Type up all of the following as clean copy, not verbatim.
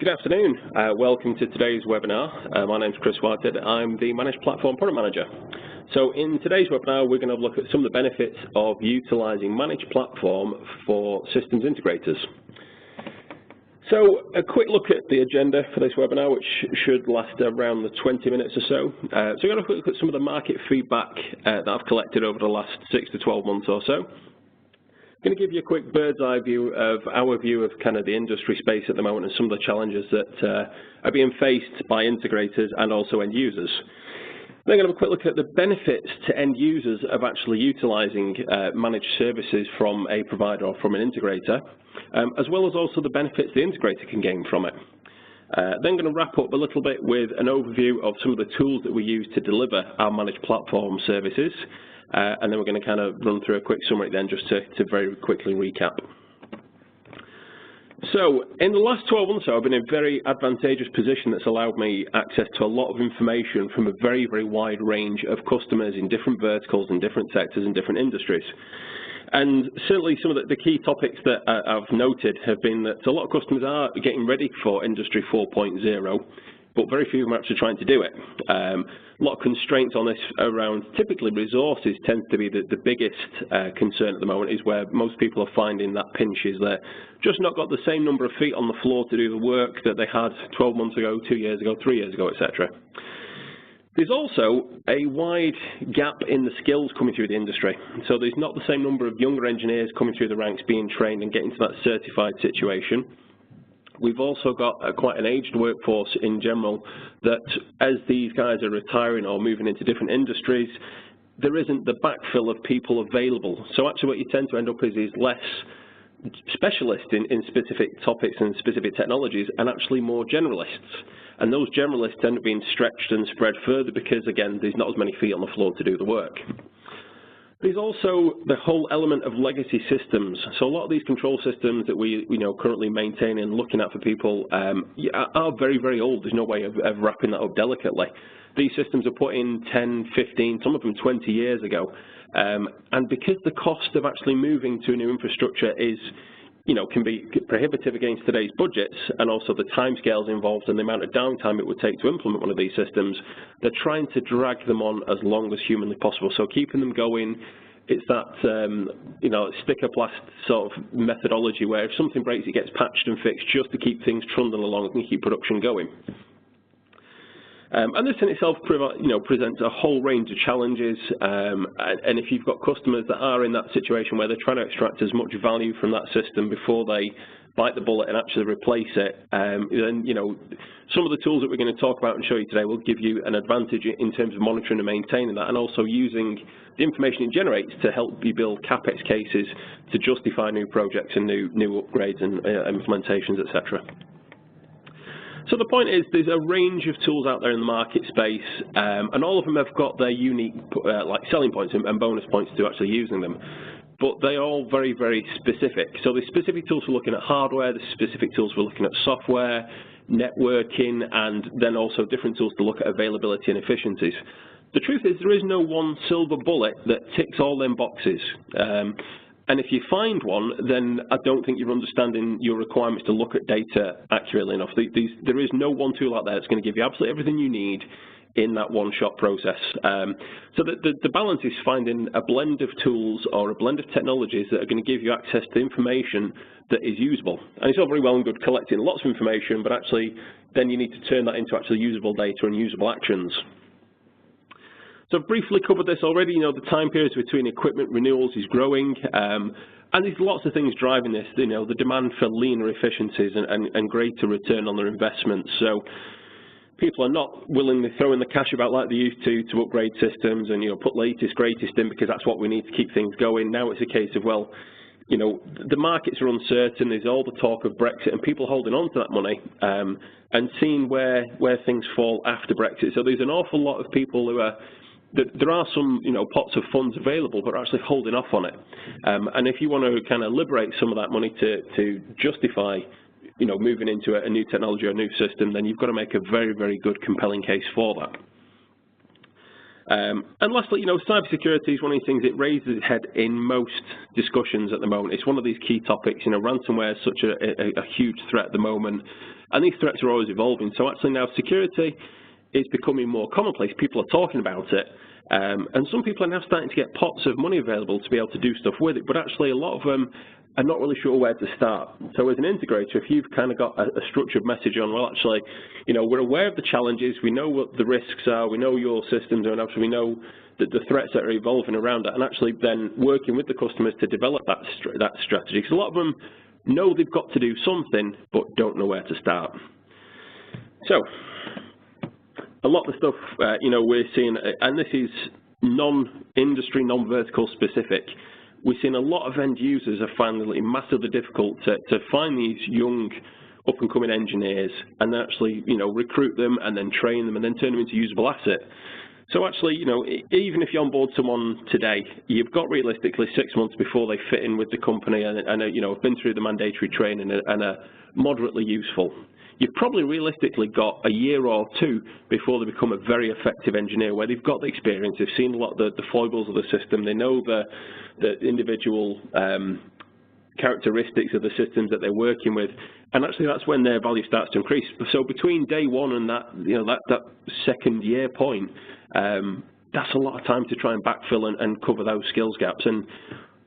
Good afternoon. Welcome to today's webinar. My name is Chris Whitehead. I'm the Managed Platform Product Manager. So in today's webinar, we're going to look at some of the benefits of utilizing Managed Platform for systems integrators. So a quick look at the agenda for this webinar, which should last around the 20 minutes or so. So we're going to look at some of the market feedback that I've collected over the last 6 to 12 months or so. I'm going to give you a quick bird's eye view of our view of kind of the industry space at the moment and some of the challenges that are being faced by integrators and also end users. Then I'm going to have a quick look at the benefits to end users of actually utilizing managed services from a provider or from an integrator, as well as also the benefits the integrator can gain from it. Then I'm going to wrap up a little bit with an overview of some of the tools that we use to deliver our managed platform services. And then we're going to kind of run through a quick summary then just to very quickly recap. So in the last 12 months or so, I've been in a very advantageous position that's allowed me access to a lot of information from a very, very wide range of customers in different verticals and different sectors and different industries. And certainly some of the key topics that I've noted have been that a lot of customers are getting ready for Industry 4.0, but very few of them are actually trying to do it. A lot of constraints on this around typically resources tends to be the biggest concern at the moment, is where most people are finding that pinch is they're just not got the same number of feet on the floor to do the work that they had 12 months ago, 2 years ago, 3 years ago, etc. There's also a wide gap in the skills coming through the industry. So there's not the same number of younger engineers coming through the ranks being trained and getting to that certified situation. We've also got quite an aged workforce in general that as these guys are retiring or moving into different industries, there isn't the backfill of people available. So actually what you tend to end up is less specialists in specific topics and specific technologies and actually more generalists. And those generalists end up being stretched and spread further because, again, there's not as many feet on the floor to do the work. There's also the whole element of legacy systems. So a lot of these control systems that we currently maintain and looking at for people are very, very old. There's no way of wrapping that up delicately. These systems are put in 10, 15, some of them 20 years ago. And because the cost of actually moving to a new infrastructure is, can be prohibitive against today's budgets, and also the timescales involved and the amount of downtime it would take to implement one of these systems, they're trying to drag them on as long as humanly possible. So keeping them going, it's that stick-a-blast sort of methodology where if something breaks, it gets patched and fixed just to keep things trundling along and keep production going. And this in itself presents a whole range of challenges, and if you've got customers that are in that situation where they're trying to extract as much value from that system before they bite the bullet and actually replace it, then some of the tools that we're going to talk about and show you today will give you an advantage in terms of monitoring and maintaining that, and also using the information it generates to help you build CapEx cases to justify new projects and new upgrades and implementations, etc. So the point is there's a range of tools out there in the market space, and all of them have got their unique selling points and bonus points to actually using them. But they are all very, very specific. So there's specific tools for looking at hardware, there's specific tools for looking at software, networking, and then also different tools to look at availability and efficiencies. The truth is there is no one silver bullet that ticks all them boxes. And if you find one, then I don't think you're understanding your requirements to look at data accurately enough. There is no one tool out there that's going to give you absolutely everything you need in that one-shot process. So the balance is finding a blend of tools or a blend of technologies that are going to give you access to information that is usable. And it's all very well and good collecting lots of information, but actually then you need to turn that into actually usable data and usable actions. So I've briefly covered this already. The time periods between equipment renewals is growing, and there's lots of things driving this. The demand for leaner efficiencies and greater return on their investments. So people are not willingly throwing the cash about like they used to upgrade systems and put latest, greatest in because that's what we need to keep things going. Now it's a case of, well, the markets are uncertain. There's all the talk of Brexit and people holding on to that money and seeing where things fall after Brexit. So there's an awful lot of people who are. There are some, pots of funds available, but are actually holding off on it. And if you want to kind of liberate some of that money to justify, moving into a new technology or a new system, then you've got to make a very, very good, compelling case for that. And lastly, cybersecurity is one of these things that raises its head in most discussions at the moment. It's one of these key topics. Ransomware is such a huge threat at the moment, and these threats are always evolving. So actually now security is becoming more commonplace. People are talking about it, and some people are now starting to get pots of money available to be able to do stuff with it, but actually a lot of them are not really sure where to start. So as an integrator, if you've kind of got a structured message on, well, actually, we're aware of the challenges, we know what the risks are, we know your systems are, and actually we know that the threats that are evolving around it, and actually then working with the customers to develop that strategy. Because a lot of them know they've got to do something, but don't know where to start. So a lot of the stuff, we're seeing, and this is non-industry, non-vertical specific, we're seeing a lot of end users are finding it massively difficult to find these young, up-and-coming engineers and actually, recruit them and then train them and then turn them into usable asset. So actually, even if you onboard someone today, you've got realistically 6 months before they fit in with the company and have been through the mandatory training and are moderately useful. You've probably realistically got a year or two before they become a very effective engineer, where they've got the experience, they've seen a lot of the foibles of the system, they know the individual characteristics of the systems that they're working with, and actually that's when their value starts to increase. So between day one and that second year point, that's a lot of time to try and backfill and cover those skills gaps. And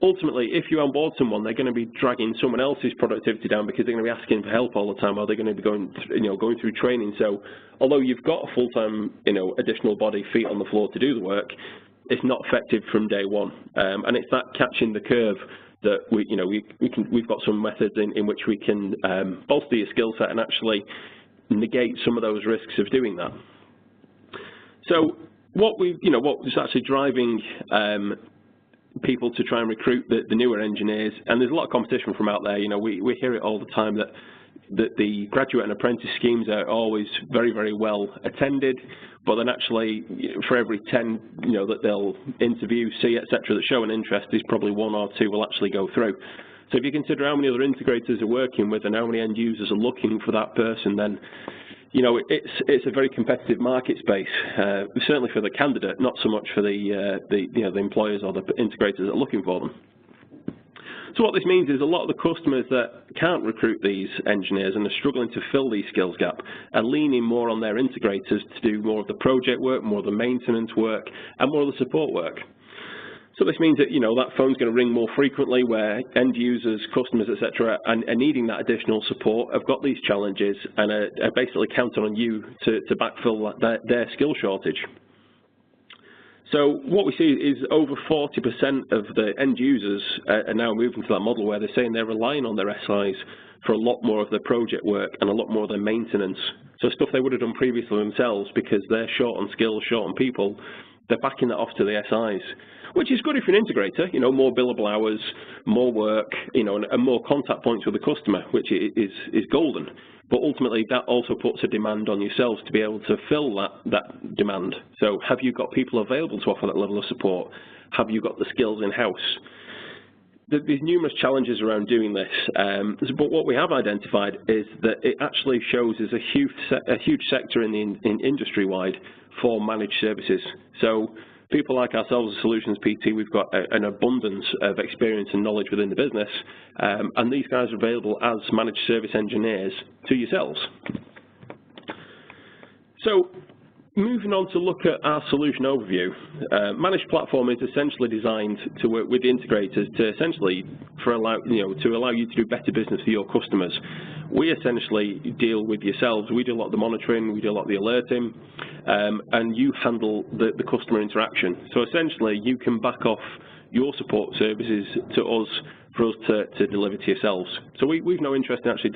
ultimately, if you onboard someone, they're going to be dragging someone else's productivity down because they're going to be asking for help all the time, or they're going to be going through training. So although you've got a full-time, additional body, feet on the floor to do the work, it's not effective from day one. And it's that catching the curve that we've got some methods in which we can bolster your skill set and actually negate some of those risks of doing that. So what's actually driving people to try and recruit the newer engineers, and there's a lot of competition from out there. We hear it all the time that the graduate and apprentice schemes are always very, very well attended, but then actually for every 10 that they'll interview, see, etc., that show an interest, there's probably 1 or 2 will actually go through. So if you consider how many other integrators are working with and how many end users are looking for that person, then it's a very competitive market space, certainly for the candidate, not so much for the employers or the integrators that are looking for them. So what this means is a lot of the customers that can't recruit these engineers and are struggling to fill these skills gap are leaning more on their integrators to do more of the project work, more of the maintenance work, and more of the support work. So this means that that phone's going to ring more frequently, where end users, customers, etc., are needing that additional support, have got these challenges, and are basically counting on you to backfill their skill shortage. So what we see is over 40% of the end users are now moving to that model where they're saying they're relying on their SIs for a lot more of their project work and a lot more of their maintenance. So stuff they would have done previously themselves, because they're short on skills, short on people, they're backing that off to the SIs, which is good if you're an integrator, more billable hours, more work, and more contact points with the customer, which is golden. But ultimately, that also puts a demand on yourselves to be able to fill that demand. So have you got people available to offer that level of support? Have you got the skills in-house? There's numerous challenges around doing this, but what we have identified is that it actually shows as a huge sector in industry-wide for managed services. So people like ourselves as Solutions PT, we've got an abundance of experience and knowledge within the business, and these guys are available as managed service engineers to yourselves. So moving on to look at our solution overview, managed platform is essentially designed to work with the integrators to essentially allow you to do better business for your customers. We essentially deal with yourselves. We do a lot of the monitoring, we do a lot of the alerting, and you handle the customer interaction. So essentially, you can back off your support services to us for us to deliver to yourselves. So we've no interest in actually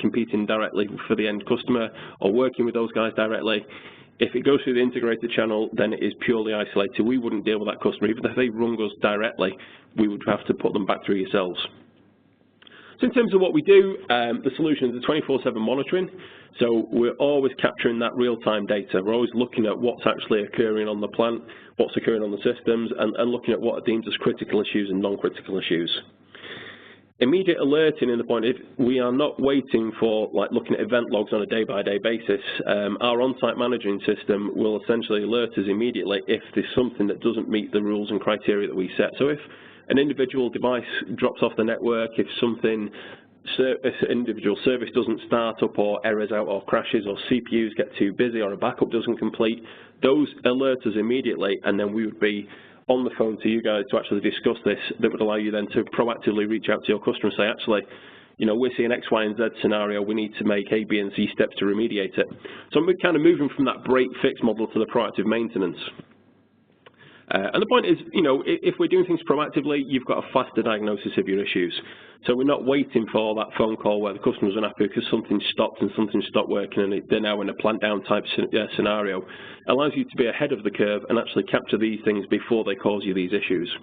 competing directly for the end customer or working with those guys directly. If it goes through the integrated channel, then it is purely isolated. We wouldn't deal with that customer. Even if they rung us directly, we would have to put them back through yourselves. So in terms of what we do, the solution is 24/7 monitoring. So we're always capturing that real-time data. We're always looking at what's actually occurring on the plant, what's occurring on the systems, and looking at what are deemed as critical issues and non-critical issues. Immediate alerting in the point, if we are not waiting for like looking at event logs on a day-by-day basis, our on-site managing system will essentially alert us immediately if there's something that doesn't meet the rules and criteria that we set. So if an individual device drops off the network, if something, if an individual service doesn't start up or errors out or crashes or CPUs get too busy or a backup doesn't complete, those alert us immediately, and then we would be on the phone to you guys to actually discuss this. That would allow you then to proactively reach out to your customer and say, actually, you know, we're seeing X, Y, and Z scenario, we need to make A, B, and C steps to remediate it. So we're kind of moving from that break-fix model to the proactive maintenance. And the point is, you know, if we're doing things proactively, you've got a faster diagnosis of your issues. So we're not waiting for that phone call where the customer's unhappy because something stopped and something stopped working and they're now in a plant down type scenario. It allows you to be ahead of the curve and actually capture these things before they cause you these issues.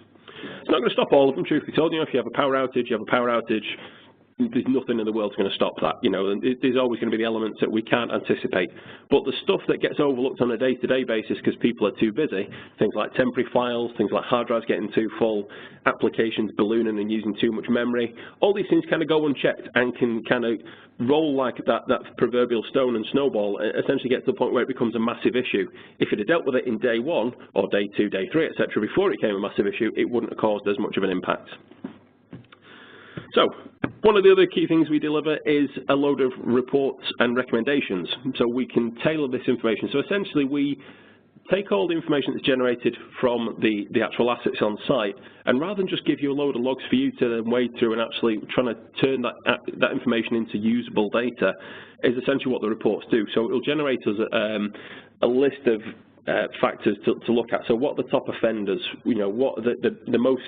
It's not going to stop all of them, truth be told. You know, if you have a power outage, you have a power outage. There's nothing in the world that's going to stop that, you know, and there's always going to be the elements that we can't anticipate. But the stuff that gets overlooked on a day-to-day basis because people are too busy, things like temporary files, things like hard drives getting too full, applications ballooning and using too much memory, all these things kind of go unchecked and can kind of roll like that proverbial stone and snowball, essentially get to the point where it becomes a massive issue. If it had dealt with it in day one or day two, day three, etc., before it became a massive issue, it wouldn't have caused as much of an impact. So, one of the other key things we deliver is a load of reports and recommendations, so we can tailor this information. So essentially we take all the information that's generated from the actual assets on site, and rather than just give you a load of logs for you to then wade through and actually trying to turn that information into usable data, is essentially what the reports do. So it will generate us a list of factors to look at. So what are the top offenders, you know, what are the most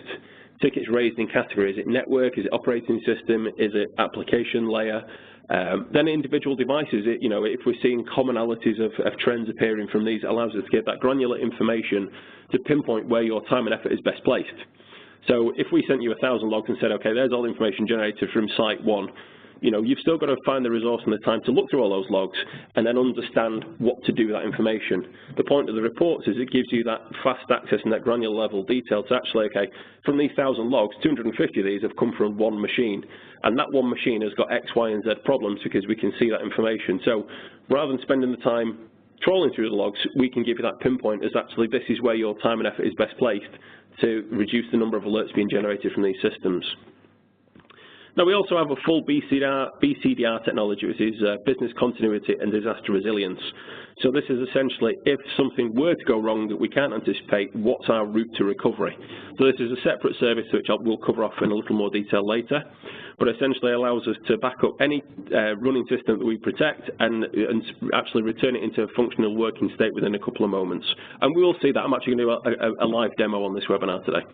tickets raised in category? Is it network? Is it operating system? Is it application layer? Then individual devices, you know, if we're seeing commonalities of trends appearing from these, it allows us to get that granular information to pinpoint where your time and effort is best placed. So if we sent you 1,000 logs and said, okay, there's all the information generated from site one, you know, you've still got to find the resource and the time to look through all those logs and then understand what to do with that information. The point of the reports is it gives you that fast access and that granular level detail to actually, okay, from these 1,000 logs, 250 of these have come from one machine, and that one machine has got X, Y, and Z problems because we can see that information. So rather than spending the time trawling through the logs, we can give you that pinpoint as actually this is where your time and effort is best placed to reduce the number of alerts being generated from these systems. Now, we also have a full BCDR technology, which is business continuity and disaster resilience. So this is essentially if something were to go wrong that we can't anticipate, what's our route to recovery? So this is a separate service which we'll cover off in a little more detail later, but essentially allows us to back up any running system that we protect and actually return it into a functional working state within a couple of moments. And we will see that. I'm actually going to do a live demo on this webinar today.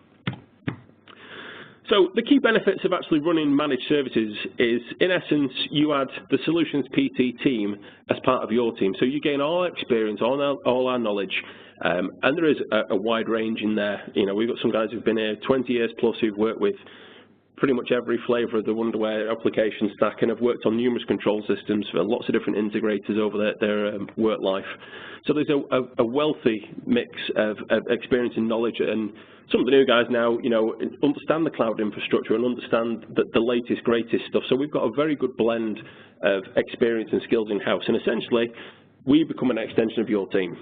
So the key benefits of actually running managed services is, in essence, you add the solutions PT team as part of your team. So you gain all our experience, all our knowledge, and there is a wide range in there. You know, we've got some guys who've been here 20 years plus who've worked with pretty much every flavour of the Wonderware application stack and have worked on numerous control systems for lots of different integrators over their work life. So there's a wealthy mix of experience and knowledge, and some of the new guys now, you know, understand the cloud infrastructure and understand the latest, greatest stuff. So we've got a very good blend of experience and skills in-house, and essentially we become an extension of your team.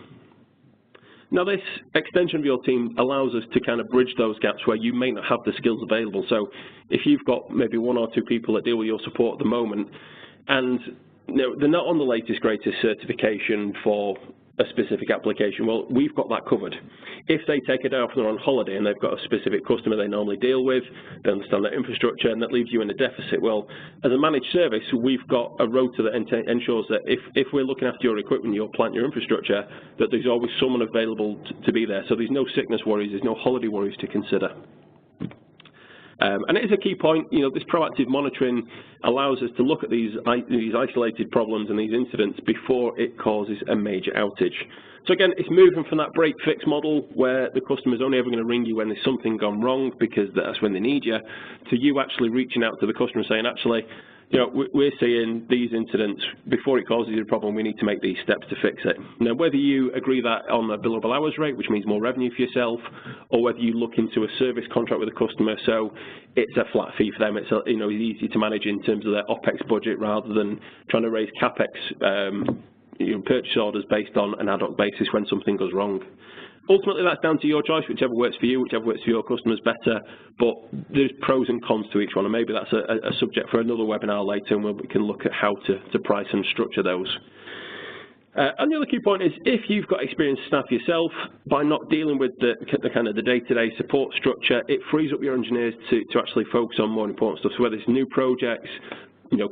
Now, this extension of your team allows us to kind of bridge those gaps where you may not have the skills available. So if you've got maybe 1 or 2 people that deal with your support at the moment, and you know, they're not on the latest, greatest certification for a specific application, well, we've got that covered. If they take a day off and they're on holiday and they've got a specific customer they normally deal with, they understand their infrastructure, and that leaves you in a deficit. Well, as a managed service, we've got a rota that ensures that if we're looking after your equipment, your plant, your infrastructure, that there's always someone available to be there. So there's no sickness worries, there's no holiday worries to consider. And it is a key point, you know, this proactive monitoring allows us to look at these isolated problems and these incidents before it causes a major outage. So again, it's moving from that break-fix model where the customer's only ever going to ring you when there's something gone wrong because that's when they need you, to you actually reaching out to the customer and saying, actually, we're seeing these incidents. Before it causes you a problem, we need to make these steps to fix it. Now, whether you agree that on a billable hours rate, which means more revenue for yourself, or whether you look into a service contract with a customer, so it's a flat fee for them, it's easy to manage in terms of their OPEX budget rather than trying to raise CAPEX purchase orders based on an ad hoc basis when something goes wrong. Ultimately, that's down to your choice, whichever works for you, whichever works for your customers better, but there's pros and cons to each one, and maybe that's a subject for another webinar later, and we can look at how to price and structure those. And the other key point is, if you've got experienced staff yourself, by not dealing with the kind of the day-to-day support structure, it frees up your engineers to actually focus on more important stuff. So whether it's new projects,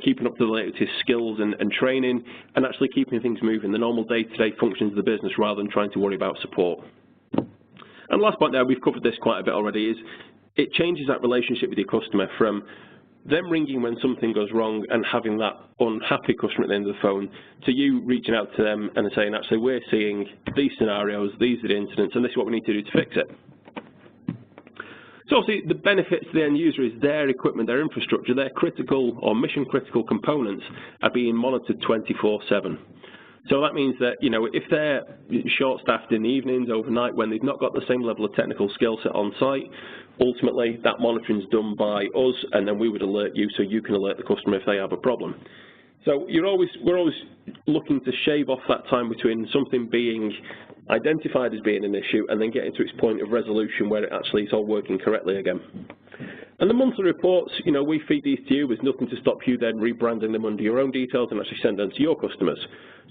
keeping up to the latest skills and training, and actually keeping things moving, the normal day-to-day functions of the business, rather than trying to worry about support. And the last point there, we've covered this quite a bit already, is it changes that relationship with your customer from them ringing when something goes wrong and having that unhappy customer at the end of the phone, to you reaching out to them and saying, actually, we're seeing these scenarios, these are the incidents, and this is what we need to do to fix it. So obviously the benefits to the end user is their equipment, their infrastructure, their critical or mission critical components are being monitored 24/7. So that means that, if they're short-staffed in the evenings, overnight, when they've not got the same level of technical skill set on site, ultimately that monitoring is done by us, and then we would alert you so you can alert the customer if they have a problem. So we're always looking to shave off that time between something being identified as being an issue and then getting to its point of resolution where it actually is all working correctly again. And the monthly reports, we feed these to you. There's nothing to stop you then rebranding them under your own details and actually send them to your customers.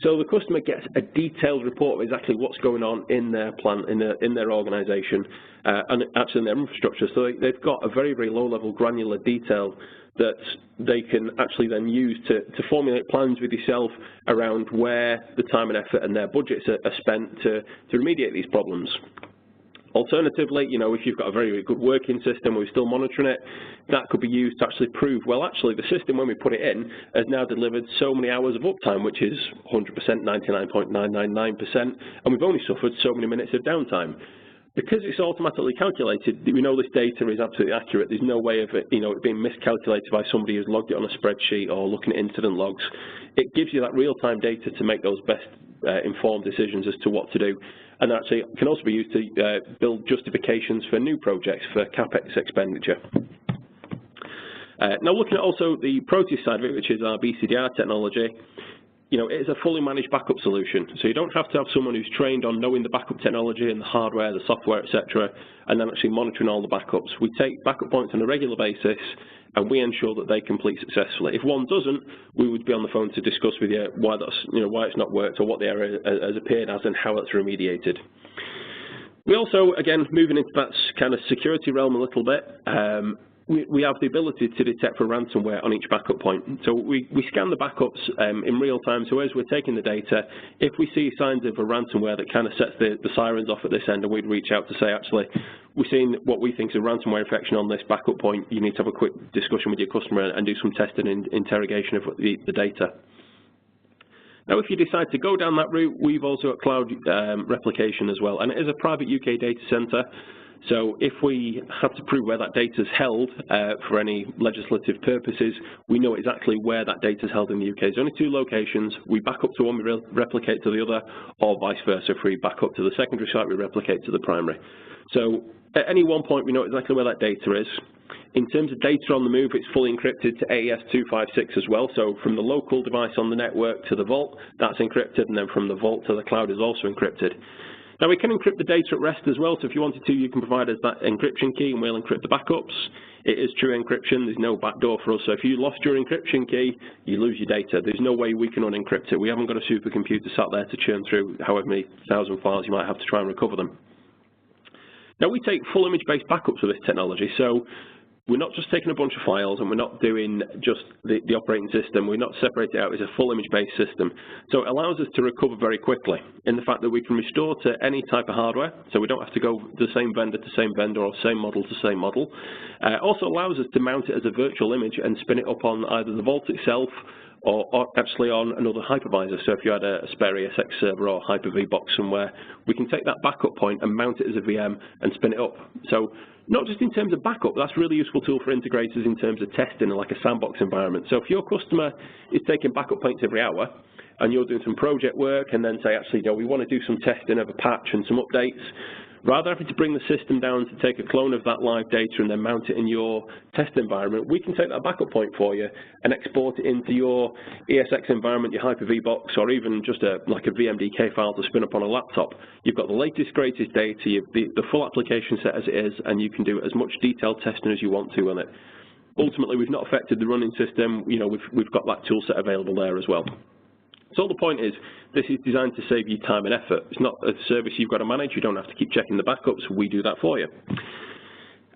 So the customer gets a detailed report of exactly what's going on in their plant, in their organisation, and actually in their infrastructure. So they've got a very, very low-level granular detail that they can actually then use to formulate plans with yourself around where the time and effort and their budgets are spent to remediate these problems. Alternatively, if you've got a very, very good working system where we're still monitoring it, that could be used to actually prove, well, actually, the system, when we put it in, has now delivered so many hours of uptime, which is 100%, 99.999%, and we've only suffered so many minutes of downtime. Because it's automatically calculated, we know this data is absolutely accurate. There's no way of it, it being miscalculated by somebody who's logged it on a spreadsheet or looking at incident logs. It gives you that real-time data to make those best informed decisions as to what to do. And actually can also be used to build justifications for new projects for CAPEX expenditure. Now looking at also the Proteus side of it, which is our BCDR technology, it is a fully managed backup solution. So you don't have to have someone who's trained on knowing the backup technology and the hardware, the software, etc., and then actually monitoring all the backups. We take backup points on a regular basis, and we ensure that they complete successfully. If one doesn't, we would be on the phone to discuss with you why that's, why it's not worked or what the error has appeared as and how it's remediated. We also, again, moving into that kind of security realm a little bit, we have the ability to detect for ransomware on each backup point. So we scan the backups in real time. So as we're taking the data, if we see signs of a ransomware that kind of sets the sirens off at this end, and we'd reach out to say, actually, we're seeing what we think is a ransomware infection on this backup point, you need to have a quick discussion with your customer and do some testing and interrogation of the data. Now, if you decide to go down that route, we've also got cloud replication as well, and it is a private UK data centre. So if we have to prove where that data is held for any legislative purposes, we know exactly where that data is held in the UK. There's only two locations. We back up to one, we replicate to the other, or vice versa. If we back up to the secondary site, we replicate to the primary. So at any one point, we know exactly where that data is. In terms of data on the move, it's fully encrypted to AES-256 as well. So from the local device on the network to the vault, that's encrypted, and then from the vault to the cloud is also encrypted. Now, we can encrypt the data at rest as well, so if you wanted to, you can provide us that encryption key and we'll encrypt the backups. It is true encryption, there's no backdoor for us, so if you lost your encryption key, you lose your data. There's no way we can unencrypt it. We haven't got a supercomputer sat there to churn through however many thousand files you might have to try and recover them. Now, we take full image-based backups with this technology, so we're not just taking a bunch of files and we're not doing just the operating system. We're not separating it out as a full image-based system. So it allows us to recover very quickly in the fact that we can restore to any type of hardware, so we don't have to go the same vendor to same vendor or same model to same model. Also allows us to mount it as a virtual image and spin it up on either the vault itself or actually on another hypervisor. So if you had a spare ESX server or Hyper-V box somewhere, we can take that backup point and mount it as a VM and spin it up. So not just in terms of backup, that's a really useful tool for integrators in terms of testing, like a sandbox environment. So if your customer is taking backup points every hour, and you're doing some project work and then say, actually, no, we want to do some testing of a patch and some updates, rather than having to bring the system down to take a clone of that live data and then mount it in your test environment, we can take that backup point for you and export it into your ESX environment, your Hyper-V box, or even just like a VMDK file to spin up on a laptop. You've got the latest, greatest data, the full application set as it is, and you can do as much detailed testing as you want to on it. Ultimately, we've not affected the running system. We've got that tool set available there as well. So the point is, this is designed to save you time and effort. It's not a service you've got to manage. You don't have to keep checking the backups. We do that for you.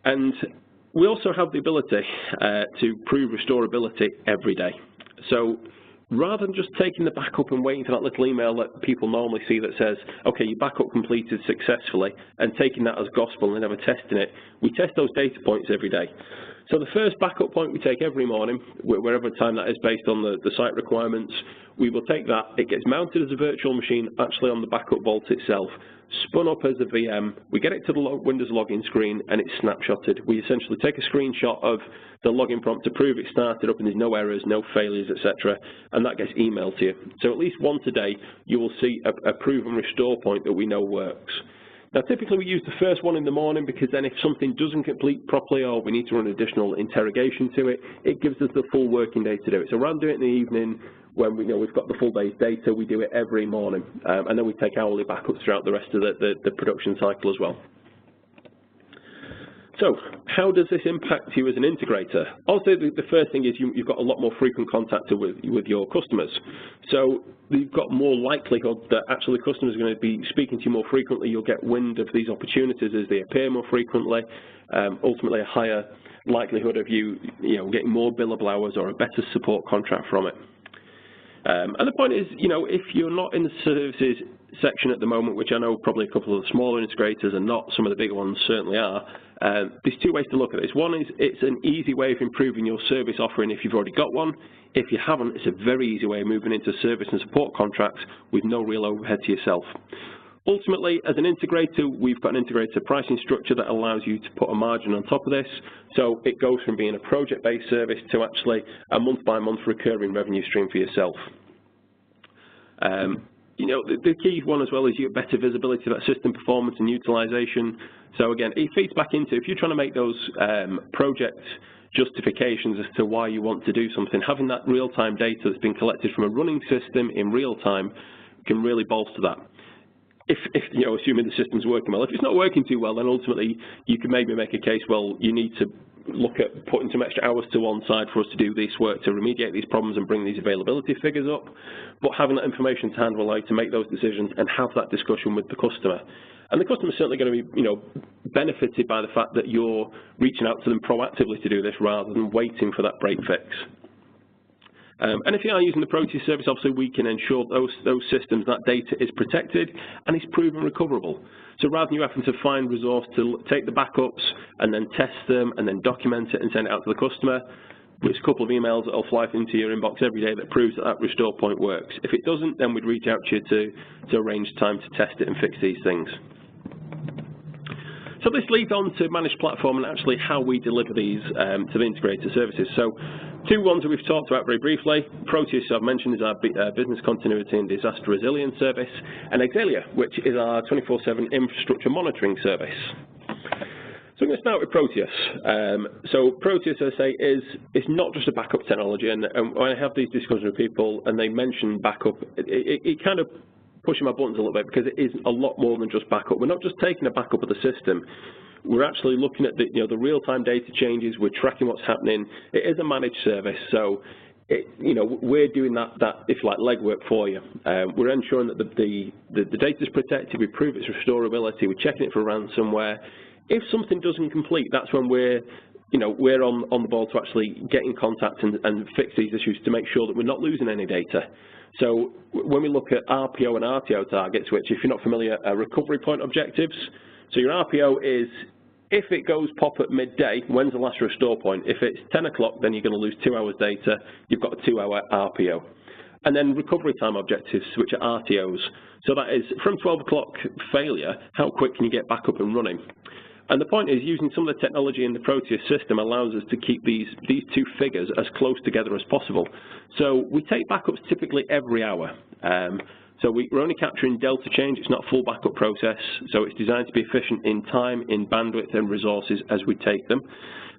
And we also have the ability to prove restorability every day. So rather than just taking the backup and waiting for that little email that people normally see that says, okay, your backup completed successfully, and taking that as gospel and never testing it, we test those data points every day. So the first backup point we take every morning, wherever time that is based on the site requirements, we will take that, it gets mounted as a virtual machine actually on the backup vault itself, spun up as a VM, we get it to the Windows login screen and it's snapshotted. We essentially take a screenshot of the login prompt to prove it started up and there's no errors, no failures, etc., and that gets emailed to you. So at least once a day you will see a proven restore point that we know works. Now, typically we use the first one in the morning because then if something doesn't complete properly or we need to run additional interrogation to it, it gives us the full working day to do it. So rather than doing it in the evening when we've got the full day's data, we do it every morning. And then we take hourly backups throughout the rest of the production cycle as well. So how does this impact you as an integrator? Also, the first thing is you've got a lot more frequent contact with your customers. So you've got more likelihood that actually the customer is going to be speaking to you more frequently. You'll get wind of these opportunities as they appear more frequently. Ultimately, a higher likelihood of you getting more billable hours or a better support contract from it. And the point is, if you're not in the services section at the moment, which I know probably a couple of the smaller integrators and not some of the bigger ones certainly are, there's two ways to look at this. One is it's an easy way of improving your service offering if you've already got one. If you haven't, it's a very easy way of moving into service and support contracts with no real overhead to yourself. Ultimately, as an integrator, we've got an integrator pricing structure that allows you to put a margin on top of this. So it goes from being a project-based service to actually a month-by-month recurring revenue stream for yourself. The key one as well is you get better visibility of that system performance and utilization. So again, it feeds back into, if you're trying to make those project justifications as to why you want to do something, having that real-time data that's been collected from a running system in real time can really bolster that. If assuming the system's working well. If it's not working too well, then ultimately you can maybe make a case, well, you need to look at putting some extra hours to one side for us to do this work, to remediate these problems and bring these availability figures up. But having that information to hand will allow you to make those decisions and have that discussion with the customer. And the customer's certainly going to be, benefited by the fact that you're reaching out to them proactively to do this rather than waiting for that break fix. And if you are using the Proteus service, obviously we can ensure those systems, that data is protected and is proven recoverable. So rather than you having to find resource to take the backups and then test them and then document it and send it out to the customer, there's a couple of emails that will fly into your inbox every day that proves that that restore point works. If it doesn't, then we'd reach out to you to arrange time to test it and fix these things. So this leads on to managed platform and actually how we deliver these to the integrated services. So two ones that we've talked about very briefly. Proteus, I've mentioned, is our business continuity and disaster resilience service, and Exalia, which is our 24/7 infrastructure monitoring service. So I'm going to start with Proteus. So Proteus, as I say, it's not just a backup technology, and when I have these discussions with people and they mention backup, it kind of pushing my buttons a little bit because it is a lot more than just backup. We're not just taking a backup of the system. We're actually looking at the real-time data changes. We're tracking what's happening. It is a managed service, so we're doing that if you like legwork for you. We're ensuring that the data is protected. We prove its restorability. We're checking it for ransomware. If something doesn't complete, that's when we're on the ball to actually get in contact and fix these issues to make sure that we're not losing any data. So when we look at RPO and RTO targets, which if you're not familiar, are recovery point objectives. So your RPO is if it goes pop at midday, when's the last restore point? If it's 10 o'clock, then you're going to lose 2 hours data. You've got a 2-hour RPO. And then recovery time objectives, which are RTOs. So that is from 12 o'clock failure, how quick can you get back up and running? And the point is, using some of the technology in the Proteus system allows us to keep these two figures as close together as possible. So we take backups typically every hour. So we're only capturing delta change. It's not a full backup process. So it's designed to be efficient in time, in bandwidth, and resources as we take them.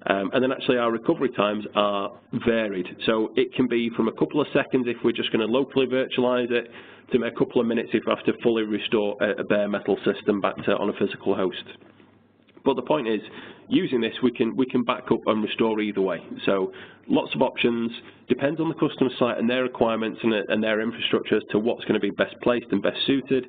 And then actually our recovery times are varied. So it can be from a couple of seconds if we're just going to locally virtualize it, to a couple of minutes if we have to fully restore a bare metal system back to on a physical host. But the point is, using this, we can back up and restore either way. So lots of options, depends on the customer site and their requirements and their infrastructure as to what's going to be best placed and best suited.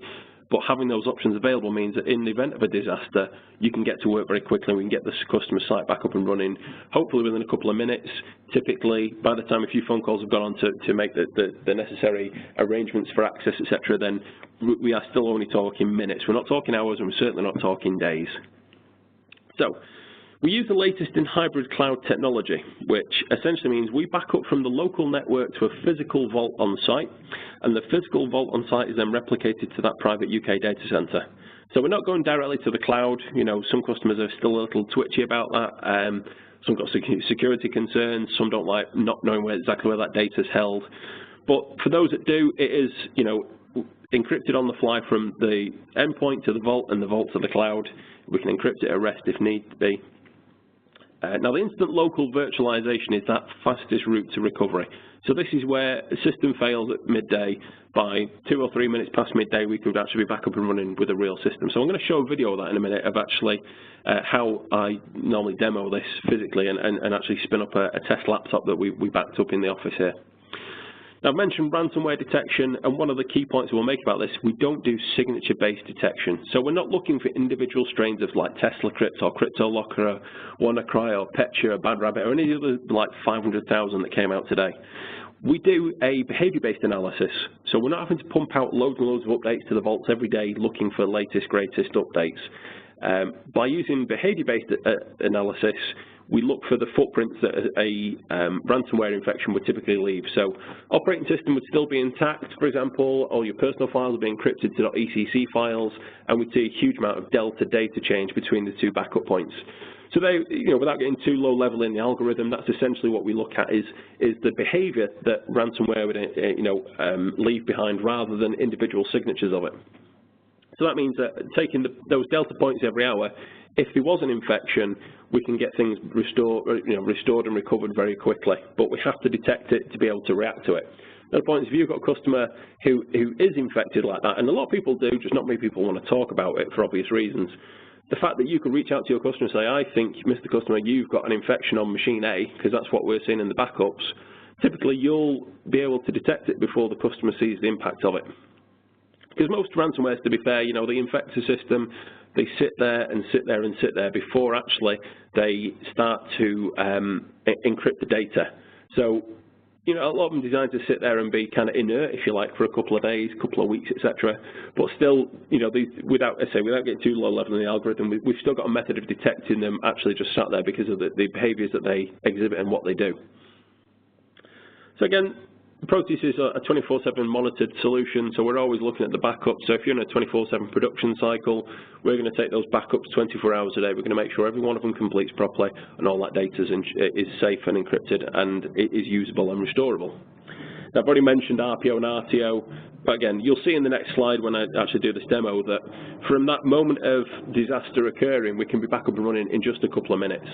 But having those options available means that in the event of a disaster, you can get to work very quickly and we can get the customer site back up and running, hopefully within a couple of minutes. Typically, by the time a few phone calls have gone on to make the necessary arrangements for access, etc., then we are still only talking minutes. We're not talking hours, and we're certainly not talking days. So we use the latest in hybrid cloud technology, which essentially means we back up from the local network to a physical vault on site, and the physical vault on site is then replicated to that private UK data center. So we're not going directly to the cloud. You know, some customers are still a little twitchy about that. Some got security concerns. Some don't like not knowing exactly where that data is held. But for those that do, it is, you know, encrypted on the fly from the endpoint to the vault and the vault to the cloud. We can encrypt it at rest if need be. Now, the instant local virtualization is that fastest route to recovery. So this is where a system fails at midday. By 2 or 3 minutes past midday, we could actually be back up and running with a real system. So I'm going to show a video of that in a minute of actually how I normally demo this physically and actually spin up a test laptop that we backed up in the office here. Now, I've mentioned ransomware detection, and one of the key points we'll make about this, we don't do signature-based detection. So we're not looking for individual strains of like Tesla Crypt or CryptoLocker or WannaCry or Petya or Bad Rabbit or any of the other like 500,000 that came out today. We do a behavior-based analysis. So we're not having to pump out loads and loads of updates to the vaults every day looking for latest, greatest updates. By using behavior-based analysis, we look for the footprints that a ransomware infection would typically leave. So operating system would still be intact, for example, all your personal files would be encrypted to .ecc files, and we'd see a huge amount of delta data change between the two backup points. So they, you know, without getting too low level in the algorithm, that's essentially what we look at is the behavior that ransomware would leave behind rather than individual signatures of it. So that means that taking those delta points every hour, if there was an infection, we can get things restored and recovered very quickly. But we have to detect it to be able to react to it. Now, the point is, if you've got a customer who is infected like that, and a lot of people do, just not many people want to talk about it for obvious reasons, the fact that you can reach out to your customer and say, I think, Mr. Customer, you've got an infection on machine A, because that's what we're seeing in the backups, typically you'll be able to detect it before the customer sees the impact of it. Because most ransomwares, to be fair, you know, they infect the system, they sit there and sit there and sit there before actually they start to encrypt the data. So, you know, a lot of them designed to sit there and be kind of inert, if you like, for a couple of days, couple of weeks, etc. But still, you know, without getting too low level in the algorithm, we've still got a method of detecting them actually just sat there because of the behaviors that they exhibit and what they do. So again, Proteus is a 24/7 monitored solution, so we're always looking at the backup. So if you're in a 24/7 production cycle, we're going to take those backups 24 hours a day. We're going to make sure every one of them completes properly and all that data is safe and encrypted and it is usable and restorable. Now, I've already mentioned RPO and RTO, but again, you'll see in the next slide when I actually do this demo that from that moment of disaster occurring, we can be back up and running in just a couple of minutes.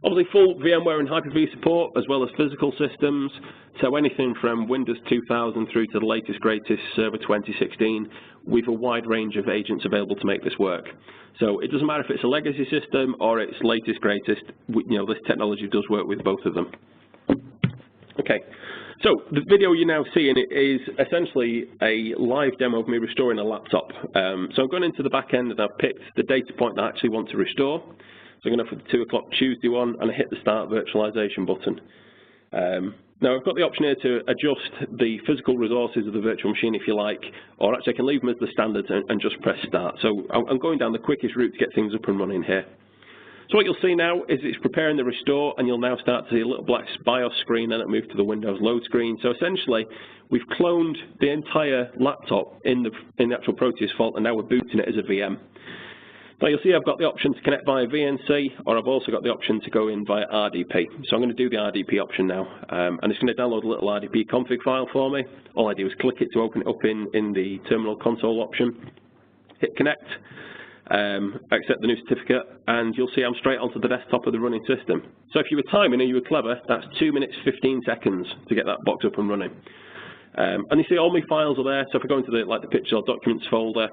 Obviously, full VMware and Hyper-V support, as well as physical systems, so anything from Windows 2000 through to the latest, greatest Server 2016, we've a wide range of agents available to make this work. So it doesn't matter if it's a legacy system or it's latest, greatest, you know, this technology does work with both of them. Okay, so the video you're now seeing is essentially a live demo of me restoring a laptop. So I've gone into the back end and I've picked the data point that I actually want to restore. So I'm going to for the 2 o'clock Tuesday one, and I hit the Start Virtualization button. Now I've got the option here to adjust the physical resources of the virtual machine if you like, or actually I can leave them as the standard and just press start. So I'm going down the quickest route to get things up and running here. So what you'll see now is it's preparing the restore, and you'll now start to see a little black BIOS screen, then it moves to the Windows load screen. So essentially, we've cloned the entire laptop in the actual Proteus vault, and now we're booting it as a VM. Now you'll see I've got the option to connect via VNC, or I've also got the option to go in via RDP. So I'm going to do the RDP option now, and it's going to download a little RDP config file for me. All I do is click it to open it up in the terminal console option, hit connect, accept the new certificate, and you'll see I'm straight onto the desktop of the running system. So if you were timing and you were clever, that's 2 minutes 15 seconds to get that box up and running. And you see all my files are there. So if I go into the pictures or documents folder,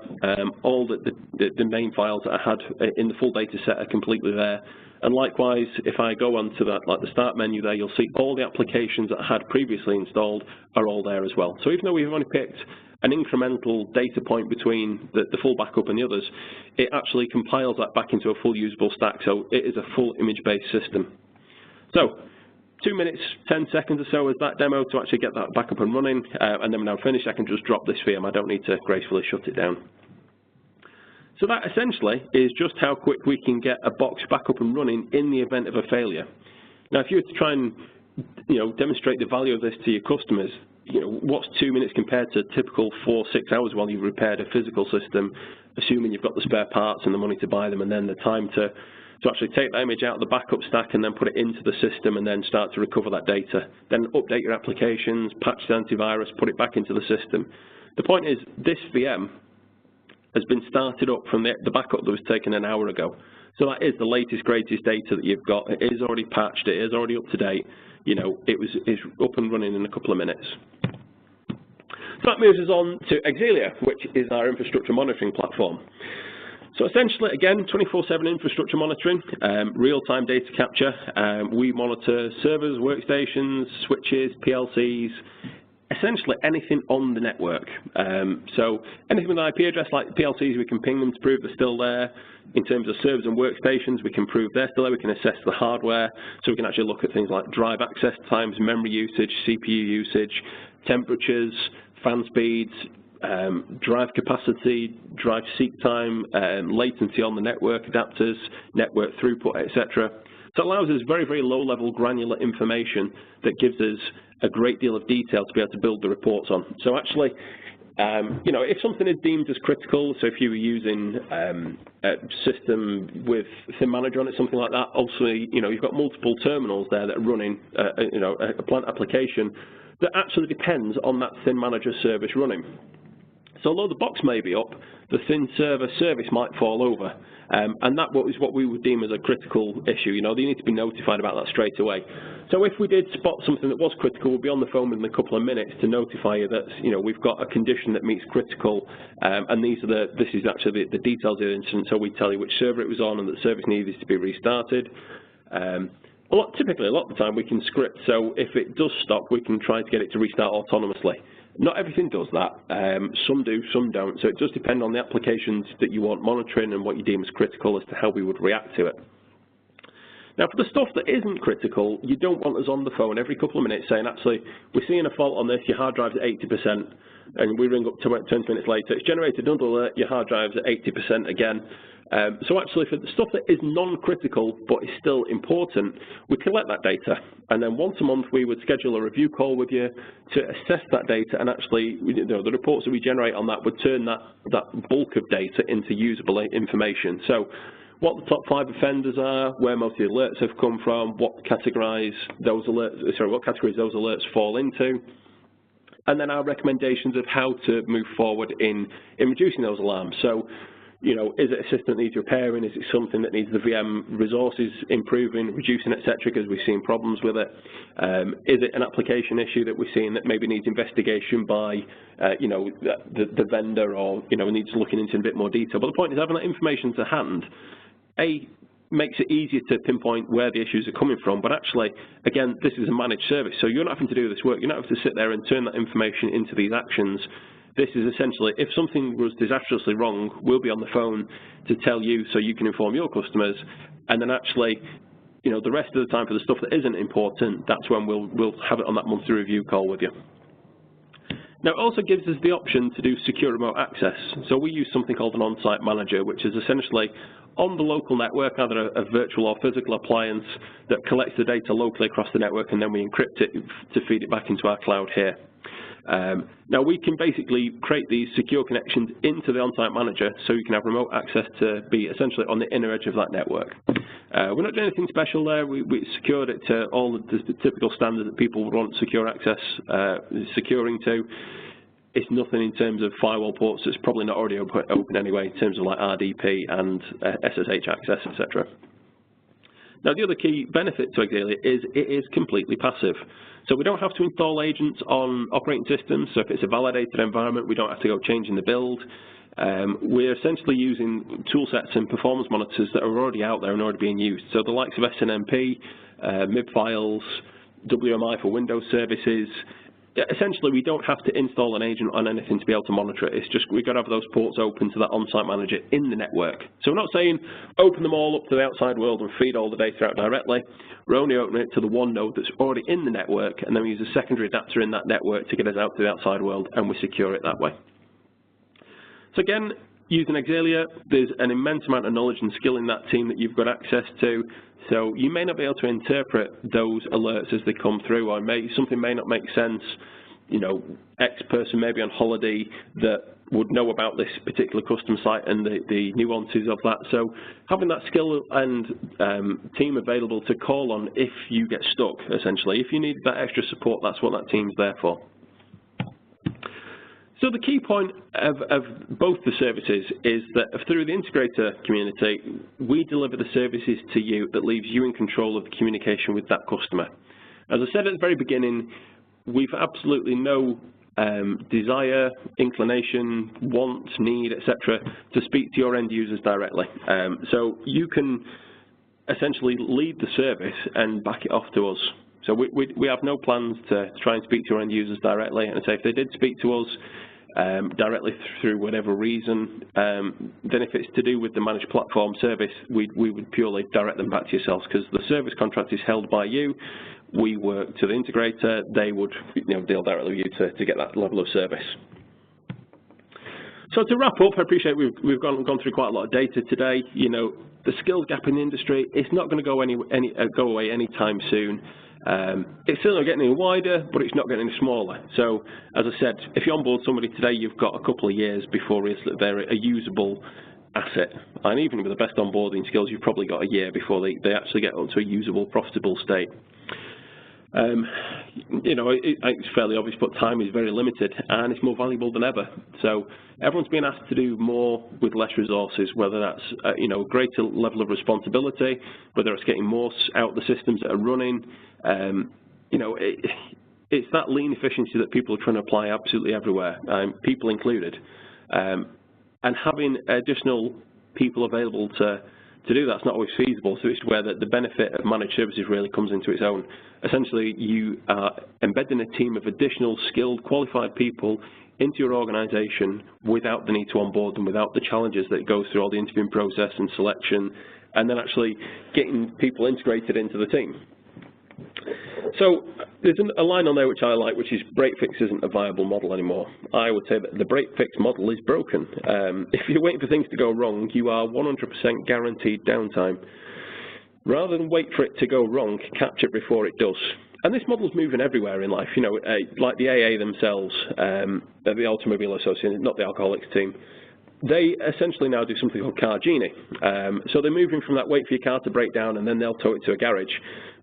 all the main files that I had in the full data set are completely there. And likewise, if I go onto that, like the start menu there, you'll see all the applications that I had previously installed are all there as well. So even though we've only picked an incremental data point between the full backup and the others, it actually compiles that back into a full usable stack. So it is a full image-based system. So 2 minutes, 10 seconds or so is that demo to actually get that back up and running. And then when I'm finished, I can just drop this VM. I don't need to gracefully shut it down. So that essentially is just how quick we can get a box back up and running in the event of a failure. Now, if you were to try and demonstrate the value of this to your customers, what's 2 minutes compared to typical 4 or 6 hours while you've repaired a physical system, assuming you've got the spare parts and the money to buy them, and then the time to actually take that image out of the backup stack and then put it into the system and then start to recover that data. Then update your applications, patch the antivirus, put it back into the system. The point is, this VM has been started up from the backup that was taken an hour ago. So that is the latest, greatest data that you've got. It is already patched, it is already up to date. It's up and running in a couple of minutes. So that moves us on to Exelia, which is our infrastructure monitoring platform. So essentially, again, 24/7 infrastructure monitoring, real-time data capture. We monitor servers, workstations, switches, PLCs, essentially anything on the network. So anything with an IP address like PLCs, we can ping them to prove they're still there. In terms of servers and workstations, we can prove they're still there. We can assess the hardware. So we can actually look at things like drive access times, memory usage, CPU usage, temperatures, fan speeds, drive capacity, drive seek time, latency on the network, adapters, network throughput, etc. So it allows us very, very low-level granular information that gives us a great deal of detail to be able to build the reports on. So actually, if something is deemed as critical, so if you were using a system with SIM manager on it, something like that, obviously, you've got multiple terminals there that are running, a plant application that actually depends on that SIM manager service running. So although the box may be up, the SIM server service might fall over, and that is what we would deem as a critical issue. You need to be notified about that straight away. So if we did spot something that was critical, we'll be on the phone within a couple of minutes to notify you that we've got a condition that meets critical, and this is actually the details of the incident. So we tell you which server it was on and that service needed to be restarted. Typically, a lot of the time we can script, so if it does stop, we can try to get it to restart autonomously. Not everything does that. Some do, some don't. So it does depend on the applications that you want monitoring and what you deem as critical as to how we would react to it. Now, for the stuff that isn't critical, you don't want us on the phone every couple of minutes saying, actually, we're seeing a fault on this, your hard drive's at 80%, and we ring up 20 minutes later, it's generated another alert, your hard drive's at 80% again. So actually, for the stuff that is non-critical but is still important, we collect that data, and then once a month we would schedule a review call with you to assess that data, and actually, the reports that we generate on that would turn that bulk of data into usable information. So what the top 5 offenders are, where most of the alerts have come from, what categories those alerts fall into, and then our recommendations of how to move forward in reducing those alarms. So, is it a system that needs repairing? Is it something that needs the VM resources improving, reducing, etc., because we've seen problems with it? Is it an application issue that we're seeing that maybe needs investigation by, the vendor, or, needs looking into in a bit more detail? But the point is, having that information to hand, makes it easier to pinpoint where the issues are coming from, but actually, again, this is a managed service, so you're not having to do this work. You're not having to sit there and turn that information into these actions. This is essentially, if something was disastrously wrong, we'll be on the phone to tell you so you can inform your customers, and then actually, the rest of the time for the stuff that isn't important, that's when we'll have it on that monthly review call with you. Now, it also gives us the option to do secure remote access. So we use something called an on-site manager, which is essentially on the local network, either a virtual or physical appliance that collects the data locally across the network, and then we encrypt it to feed it back into our cloud here. Now, we can basically create these secure connections into the on-site manager so you can have remote access to be essentially on the inner edge of that network. We're not doing anything special there. We secured it to all the typical standards that people would want secure access securing to. It's nothing in terms of firewall ports that's probably not already open anyway in terms of like RDP and SSH access, etc. Now, the other key benefit to Exalia is it is completely passive. So we don't have to install agents on operating systems. So if it's a validated environment, we don't have to go changing the build. We're essentially using tool sets and performance monitors that are already out there and already being used. So the likes of SNMP, MIB files, WMI for Windows services. Essentially, we don't have to install an agent on anything to be able to monitor it. It's just we've got to have those ports open to that on-site manager in the network. So we're not saying open them all up to the outside world and feed all the data out directly. We're only opening it to the one node that's already in the network, and then we use a secondary adapter in that network to get us out to the outside world, and we secure it that way. So again, using Exalia, there's an immense amount of knowledge and skill in that team that you've got access to. So you may not be able to interpret those alerts as they come through, or something may not make sense. X person may be on holiday that would know about this particular custom site and the nuances of that. So having that skill and team available to call on if you get stuck, essentially. If you need that extra support, that's what that team's there for. So the key point of both the services is that through the integrator community, we deliver the services to you that leaves you in control of the communication with that customer. As I said at the very beginning, we've absolutely no desire, inclination, want, need, etc. to speak to your end users directly. So you can essentially lead the service and back it off to us. So we have no plans to try and speak to your end users directly. And say if they did speak to us directly through whatever reason, then if it's to do with the managed platform service, we would purely direct them back to yourselves, because the service contract is held by you. We work to the integrator. They would deal directly with you to get that level of service. So to wrap up, I appreciate we've gone through quite a lot of data today. The skills gap in the industry, it's not going to go away anytime soon. It's certainly getting any wider, but it's not getting any smaller. So, as I said, if you onboard somebody today, you've got a couple of years before they're a usable asset. And even with the best onboarding skills, you've probably got a year before they actually get up to a usable, profitable state. It's fairly obvious, but time is very limited, and it's more valuable than ever. So everyone's being asked to do more with less resources, whether that's a greater level of responsibility, whether it's getting more out of the systems that are running. It's that lean efficiency that people are trying to apply absolutely everywhere, people included. And having additional people available to do that's not always feasible, so it's where the benefit of managed services really comes into its own. Essentially, you are embedding a team of additional skilled, qualified people into your organisation without the need to onboard them, without the challenges that goes through all the interviewing process and selection, and then actually getting people integrated into the team. So there's a line on there which I like, which is break-fix isn't a viable model anymore. I would say that the break-fix model is broken. If you're waiting for things to go wrong, you are 100% guaranteed downtime. Rather than wait for it to go wrong, catch it before it does. And this model's moving everywhere in life. Like the AA themselves, the Automobile Association, not the alcoholics team, they essentially now do something called Car Genie. So they're moving from that wait for your car to break down and then they'll tow it to a garage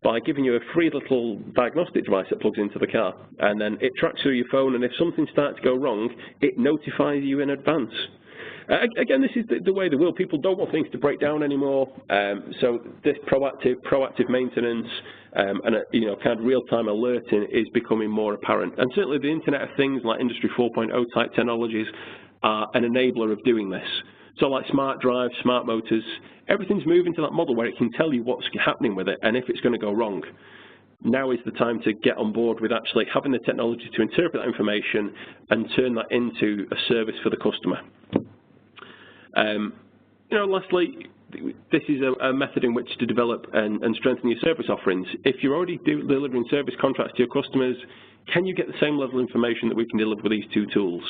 by giving you a free little diagnostic device that plugs into the car. And then it tracks through your phone, and if something starts to go wrong, it notifies you in advance. Again, this is the way the world. People don't want things to break down anymore. So this proactive maintenance and kind of real-time alerting is becoming more apparent. And certainly the Internet of Things, like Industry 4.0 type technologies, are an enabler of doing this. So like smart drives, smart motors, everything's moving to that model where it can tell you what's happening with it and if it's going to go wrong. Now is the time to get on board with actually having the technology to interpret that information and turn that into a service for the customer. Lastly, this is a method in which to develop and strengthen your service offerings. If you're already delivering service contracts to your customers, can you get the same level of information that we can deliver with these two tools?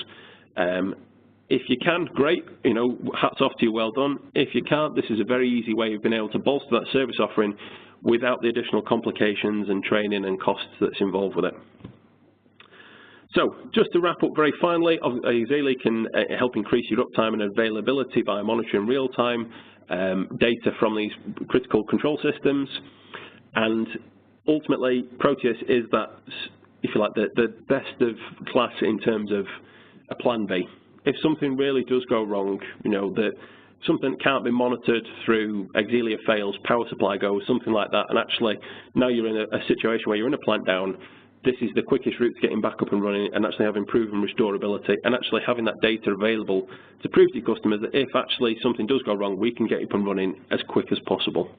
If you can, great, hats off to you, well done. If you can't, this is a very easy way of being able to bolster that service offering without the additional complications and training and costs that's involved with it. So, just to wrap up very finally, Azalea can help increase your uptime and availability by monitoring real-time data from these critical control systems. And ultimately, Proteus is that, if you like, the best of class in terms of a plan B. If something really does go wrong, that something can't be monitored through Exelia fails, power supply goes, something like that, and actually now you're in a situation where you're in a plant down, this is the quickest route to getting back up and running and actually having proven restorability and actually having that data available to prove to your customers that if actually something does go wrong, we can get you up and running as quick as possible.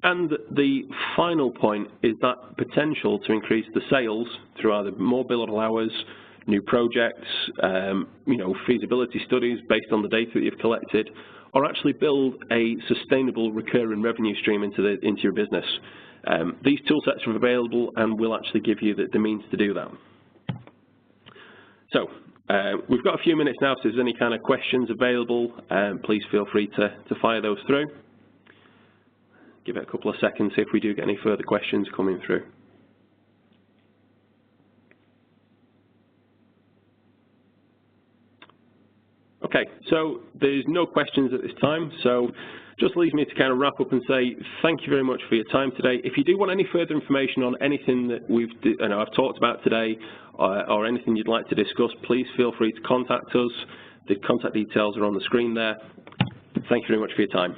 And the final point is that potential to increase the sales through either more billable hours, new projects, feasibility studies based on the data that you've collected, or actually build a sustainable recurring revenue stream into your business. These tool sets are available and will actually give you the means to do that. So we've got a few minutes now, so if there's any kind of questions available, please feel free to fire those through. Give it a couple of seconds, see if we do get any further questions coming through. Okay, so there's no questions at this time, so just leaves me to kind of wrap up and say thank you very much for your time today. If you do want any further information on anything that I've talked about today or anything you'd like to discuss, please feel free to contact us. The contact details are on the screen there. Thank you very much for your time.